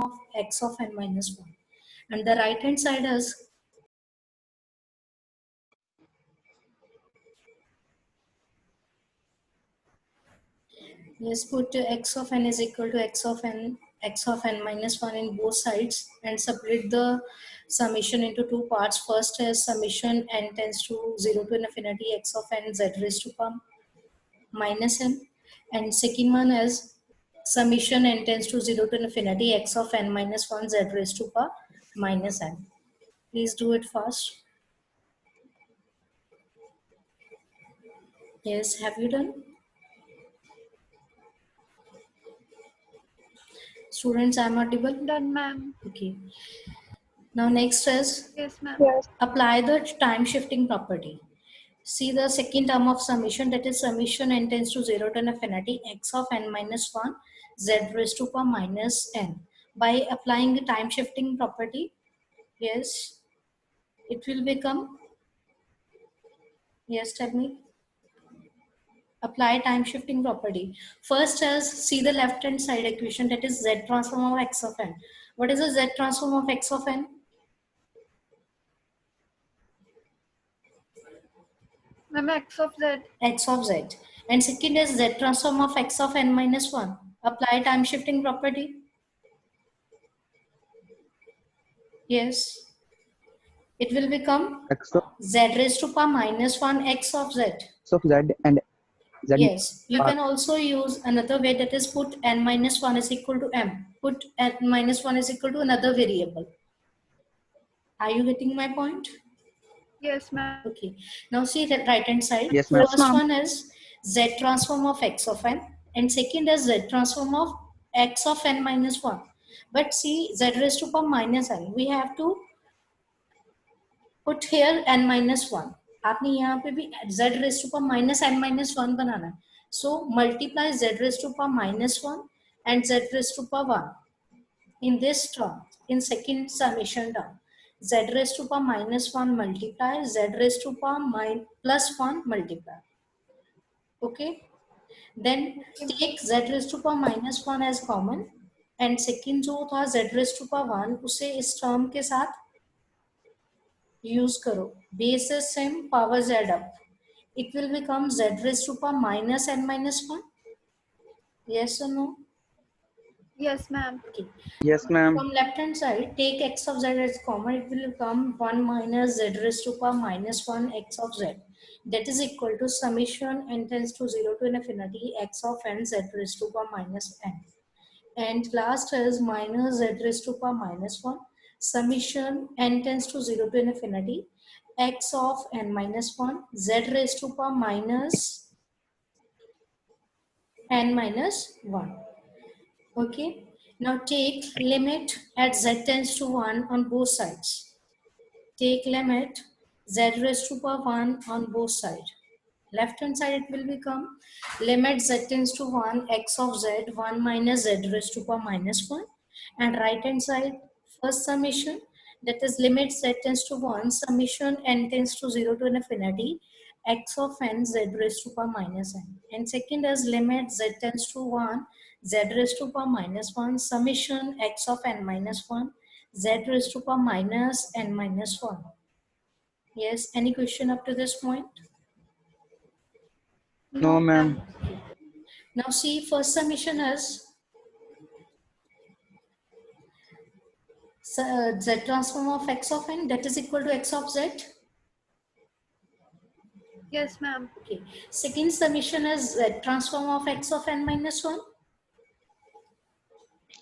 of x of n minus 1. And the right hand side is, yes, put x of n is equal to x of n minus 1 in both sides and split the summation into two parts. First is summation n tends to 0 to infinity x of n z raised to power minus n, and second one is summation n tends to 0 to infinity x of n minus 1 z raised to power minus n. Please do it fast. Yes, have you done? Students, I'm audible? Done, ma'am. Okay. Now next is Yes, ma'am. Yes. apply the time shifting property. See the second term of summation, that is summation n tends to 0 to infinity x of n minus 1 z raised to power minus n. By applying the time shifting property, yes, it will become, yes, tell me. Apply time shifting property. First is, see the left hand side equation, that is z transform of x of n. What is the z transform of x of n? Ma'am, x of z. X of z. And second is z transform of x of n minus 1. Apply time shifting property. Yes. It will become X of z raised to power minus 1 x of z. z and z. Yes. You are- can also use another way, that is put n minus 1 is equal to m. Put n minus 1 is equal to another variable. Are you getting my point? Yes, ma'am. Okay. Now see the right hand side. Yes, ma'am. First one is z transform of x of n, and second is z transform of x of n minus 1. But see, z raised to power minus n, we have to put here n minus 1. आपने यहाँ पे भी z raised to power minus n minus 1 बनाना है. So multiply z raised to power minus 1 and z raised to power 1 in this term, in second summation term. Z raised to power minus 1 multiply z raised to power plus 1 multiply. Okay. Then take z raised to power minus 1 as common, and second जो था z raised to power 1 उसे इस term के साथ use करो. Base is same, power z up. It will become z raised to power minus n minus 1. Yes or no? Yes, ma'am. Okay. Yes, ma'am. From left hand side, take x of z as common. It will become 1 minus z raised to power minus 1 x of z. That is equal to summation n tends to 0 to infinity x of n z raised to power minus n. And last is minus z raised to power minus 1. Summation n tends to 0 to infinity x of n minus 1 z raised to power minus n minus 1. Okay. Now take limit at z tends to 1 on both sides. Take limit z raised to power 1 on both sides. Left hand side it will become limit z tends to 1 x of z 1 minus z raised to power minus 1. And right hand side, first summation, that is limit z tends to 1 summation n tends to 0 to infinity x of n z raised to power minus n. And second is limit z tends to 1 z raised to power minus 1 summation x of n minus 1 z raised to power minus n minus 1. Yes, any question up to this point? No, ma'am. Now see, first summation is z transform of x of n, that is equal to x of z. Yes, ma'am. Okay. Second summation is z transform of x of n minus 1.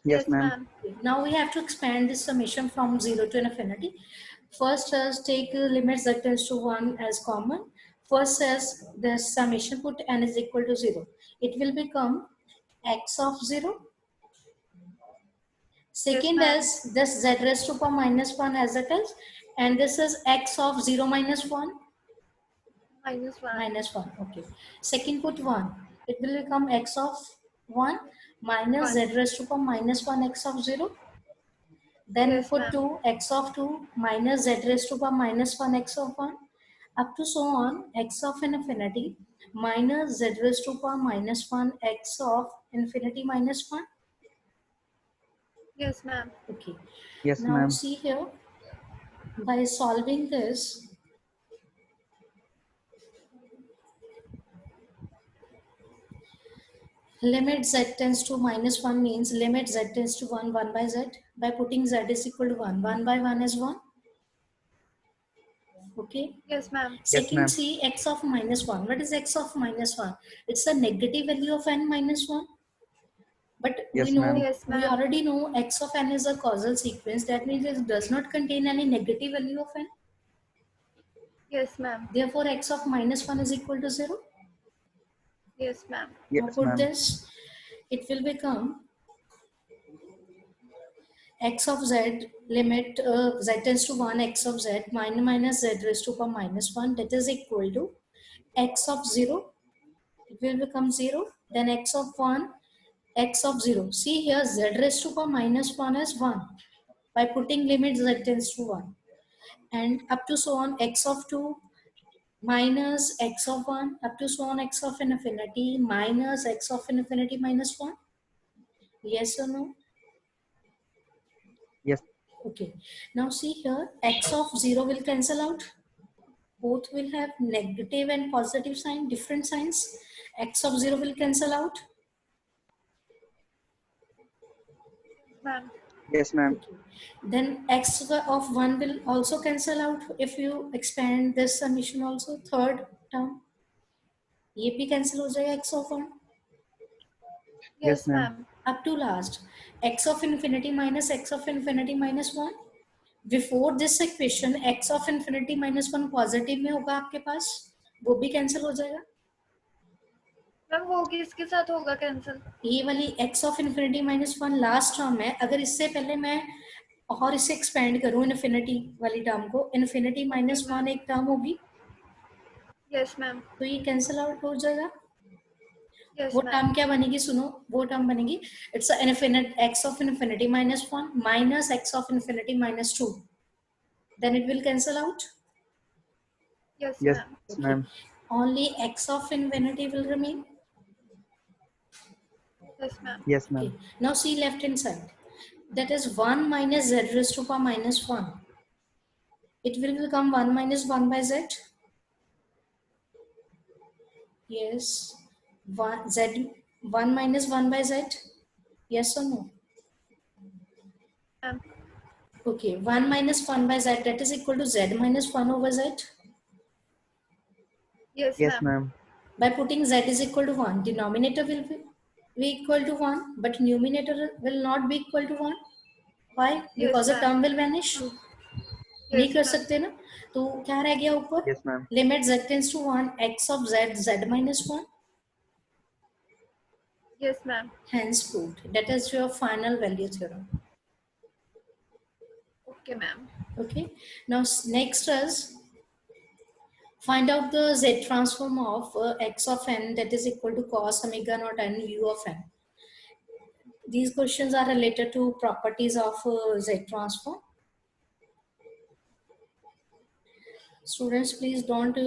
Yes, ma'am. Now we have to expand this summation from 0 to infinity. First is take limit z tends to 1 as common. First says the summation put n is equal to 0. It will become x of 0. Second ma'am. is this z raised to power minus 1 as it is. And this is x of 0 minus 1. Minus 1. Minus 1. Okay. Second put 1. It will become x of 1 minus z raised to power minus 1 x of 0. Then Yes, put ma'am. 2 x of 2 minus z raised to power minus 1 x of 1 up to so on x of infinity minus z raised to power minus 1 x of infinity minus 1. Yes, ma'am. Okay. Yes, Now ma'am. see here, by solving this, limit z tends to -1 means limit z tends to 1, 1 by z. By putting z is equal to 1, 1 by 1 is 1. Okay. Yes, ma'am. Yes, Second, ma'am. see x of -1. What is x of -1? It's the negative value of n minus 1. But Yes, ma'am. Yes, we ma'am. already know x of n is a causal sequence. That means it does not contain any negative value of n. Yes, ma'am. Therefore, x of -1 is equal to 0. Yes, ma'am. Now Yes, put ma'am. this, it will become x of z limit z tends to 1 x of z minus z raised to power -1, that is equal to x of 0, it will become 0, then x of 1 x of 0. See here, z raised to power -1 is 1 by putting limit z tends to 1, and up to so on x of 2 minus x of 1 up to so on x of infinity minus x of infinity minus 1. Yes or no? Yes. Okay. Now see here, x of 0 will cancel out. Both will have negative and positive sign, different signs. X of 0 will cancel out. Ma'am. Yes, ma'am. Okay. Then x of 1 will also cancel out if you expand this summation also. Third term, ये भी cancel हो जाएगा x of 1. Yes, Yes, ma'am. ma'am. Up to last, x of infinity minus x of infinity minus 1. Before this equation, x of infinity minus 1 positive में होगा आपके पास, वो भी cancel हो जाएगा. मैम वो किसके साथ होगा कैंसिल? ये वाली x of infinity minus 1 last term है. अगर इससे पहले मैं और इसे एक्सपेंड करूं इन्फिनिटी वाली टर्म को, इन्फिनिटी माइनस 1 एक टर्म होगी, यस मैम. तो ये कैंसिल आउट हो जाएगा. यस वो मैम. टर्म क्या बनेगी, सुनो, वो टर्म बनेगी it's infinite x of infinity minus 1 minus x of infinity minus 2, then it will cancel out. Yes Yes, ma'am. Okay, ma'am. only x of infinity will remain. Yes ma'am. Yes, Okay, ma'am. now see left hand side, that is 1 minus z raised to power minus 1. It will become 1 minus 1 by z. Yes, 1 z 1 minus 1 by z. Yes or no? Ma'am. Okay, 1 minus 1 by z, that is equal to z minus 1 over z. Yes Yes, ma'am. ma'am. By putting z is equal to 1, denominator will be equal to 1, but numerator will not be equal to 1. Why? Because the ma'am. term will vanish. नहीं Yes, कर ma'am. सकते ना, तो क्या रह गया ऊपर, Yes, ma'am. Limit z tends to 1 x of z z minus 1. Yes ma'am. Hence proved. That is your final value theorem. Okay ma'am. Okay. Now next is find out the z transform of x of n, that is equal to cos omega naught n u of n. These questions are related to properties of z transform. Students, please don't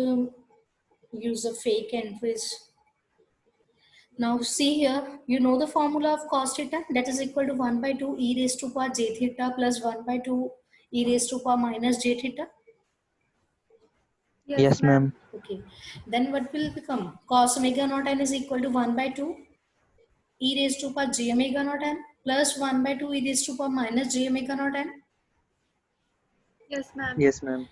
use the fake entries. Now see here, you know the formula of cos theta, that is equal to 1 by 2 e raised to power j theta plus 1 by 2 e raised to power minus j theta. Yes Yes, ma'am. ma'am. Okay, then what will become? Cos omega naught n is equal to 1 by 2 e raised to power j omega naught n plus 1 by 2 e raised to power minus j omega naught n. Yes ma'am. Yes, ma'am.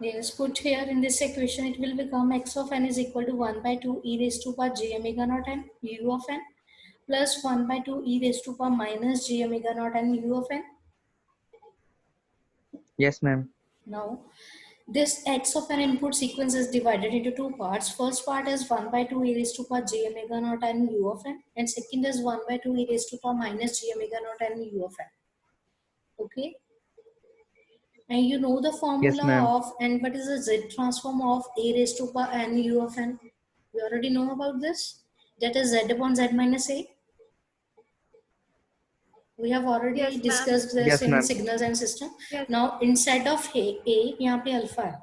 Yes, put here in this equation, it will become x of n is equal to 1 by 2 e raised to power j omega naught n u of n plus 1 by 2 e raised to power minus j omega naught n u of n. Yes, ma'am. Now, this x of an input sequence is divided into two parts. First part is 1 by 2 e raised to power j omega naught n u of n, and second is 1 by 2 e raised to power minus j omega naught n u of n. Okay, and you know the Yes, formula ma'am. of, and what is the z transform of a raised to power n u of n? We already know about this. That is z upon z minus a. We have already Yes, ma'am. discussed this Yes, in ma'am. signals and system. Yes. Now inside of a यहाँ पे alpha है.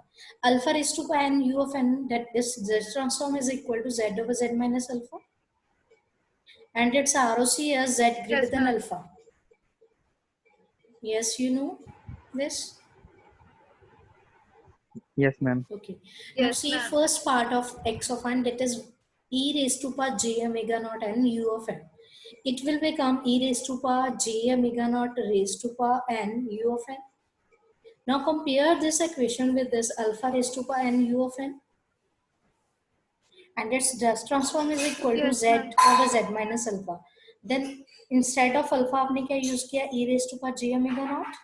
Alpha is to n u of n, that this z transform is equal to z over z minus alpha, and its ROC is z greater Yes, than ma'am. alpha. Yes, you know this? Yes, ma'am. Okay. Now Yes, see ma'am. first part of x of n, that is e raised to power j omega naught n u of n. It will become e raised to power j omega naught raised to power n u of n. Now compare this equation with this alpha raised to power n u of n, and its just transform is equal to Yes, z ma'am. over z minus alpha. Then instead of alpha आपने क्या use किया, e raised to power j omega naught,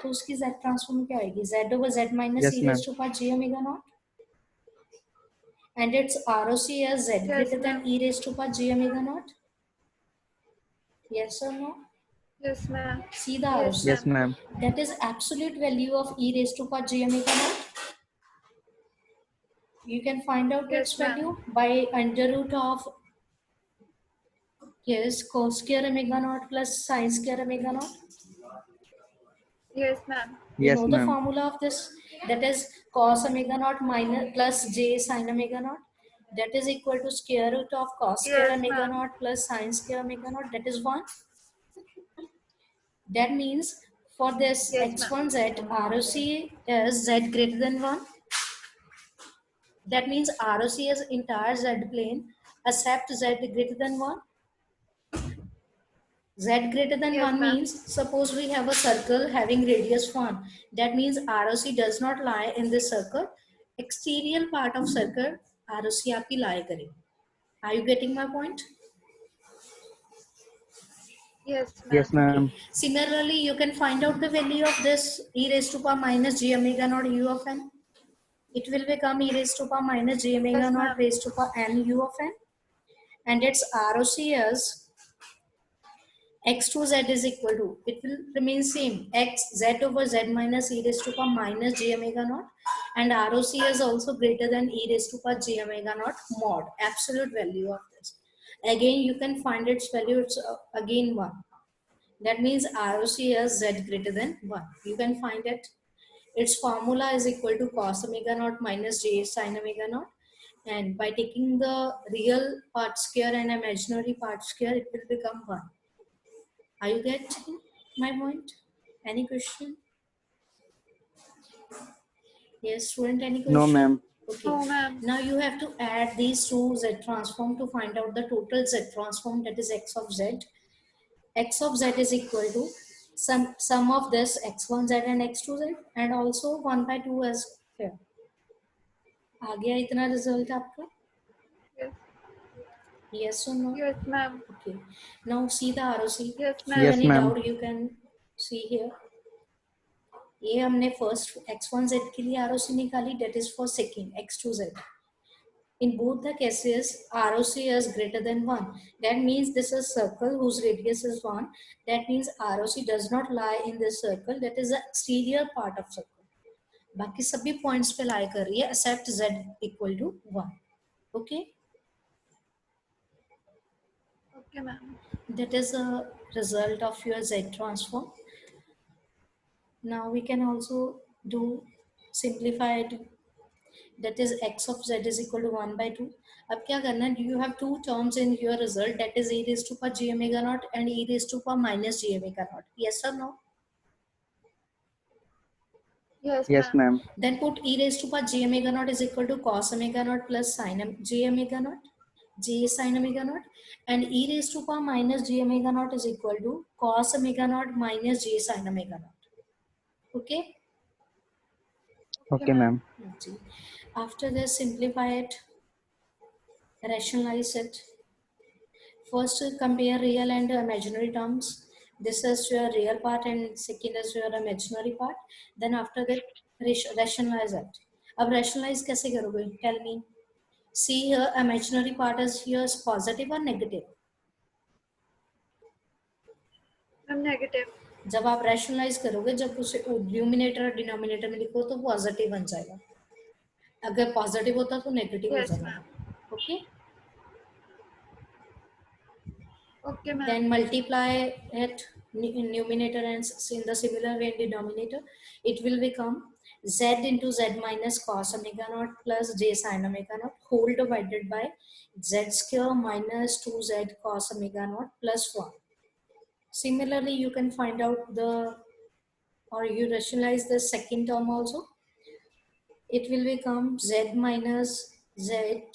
तो उसकी z transform क्या आएगी, z over z minus Yes, e ma'am. raised to power j omega naught, and its ROC as z Yes, greater than ma'am. e raised to power j omega naught. Yes or no? Yes, ma'am. See the Yes, ROC. Yes, ma'am. ma'am. That is absolute value of e raised to power j omega naught. You can find out its Yes, ma'am. value by under root of, yes, cos square omega naught plus sin square omega naught. Yes, ma'am. You Yes, know the ma'am. formula of this, that is cos omega naught minus plus j sin omega naught, that is equal to square root of cos square Yes, omega ma'am. naught plus sin square omega naught, that is 1. That means for this Yes, ma'am. x1z ROC is z greater than 1. That means ROC is entire z plane except z greater than 1. Z greater than Yes, 1 ma'am. means, suppose we have a circle having radius 1. That means ROC does not lie in this circle. Exterior part of circle ROC आपकी lie करेगी. Are you getting my point? Yes, Yes, ma'am. ma'am. Okay. Similarly, you can find out the value of this e raised to power minus j omega naught u of n. It will become e raised to power minus j omega Yes, naught ma'am. raised to power n u of n. And its ROC is x2z is equal to, it will remain same, x z over z minus e raised to power minus j omega naught, and ROC is also greater than e raised to power j omega naught mod, absolute value of this. Again, you can find its value, it's again 1. That means ROC is z greater than 1. You can find it. Its formula is equal to cos omega naught minus j sin omega naught. And by taking the real part square and imaginary part square, it will become 1. Are you getting my point? Any question? Yes, student, any No, question? ma'am. Okay. No, ma'am. Now you have to add these two z transform to find out the total z transform, that is x of z. X of z is equal to sum of this x1z and x2z, and also 1 by 2 as here. आ गया इतना result आपका? Yes. Yes or no? Yes, ma'am. Okay. Now see the ROC. Yes, If you have ma'am. Yes, any ma'am. doubt, you can see here. ये हमने first x1z के लिए ROC निकाली, that is for second x2z. In both the cases, ROC is greater than 1. That means this is a circle whose radius is 1. That means ROC does not lie in this circle. That is the exterior part of circle. बाकी सभी points पे lie कर रही है except z equal to 1. Okay? Okay, ma'am. That is a result of your z transform. Now we can also do simplified, that is x of z is equal to 1 by 2. अब क्या करना है, you have two terms in your result, that is e raised to power j omega naught and e raised to power minus j omega naught. Yes or no? Yes, Yes, ma'am. ma'am. Then put e raised to power j omega naught is equal to cos omega naught plus sin j omega naught, j sin omega naught, and e raised to power minus j omega naught is equal to cos omega naught minus j sin omega naught. Okay? Okay, Okay, ma'am. ma'am. After this, simplify it, rationalize it. First, compare real and imaginary terms. This is your real part and second is your imaginary part. Then after that, rationalize it. अब rationalize कैसे करोगे? Tell me. See here, imaginary part is here is positive or negative. I'm negative. जब आप rationalize करोगे, जब उसे numerator और denominator में लिखो तो पॉजिटिव बन जाएगा. अगर पॉजिटिव होता तो नेगेटिव हो Yes, जाता. ma'am. Okay? Okay, ma'am. Then multiply it in numerator and in the similar way in denominator. It will become z into z minus cos omega naught plus j sin omega naught whole divided by z square minus 2z cos omega naught plus 1. Similarly, you can find out or you rationalize the second term also. It will become z minus z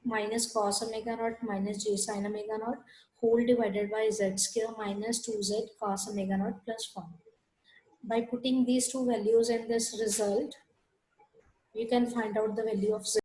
minus cos omega naught minus j sin omega naught whole divided by z square minus 2z cos omega naught plus 1. By putting these two values in this result, you can find out the value of z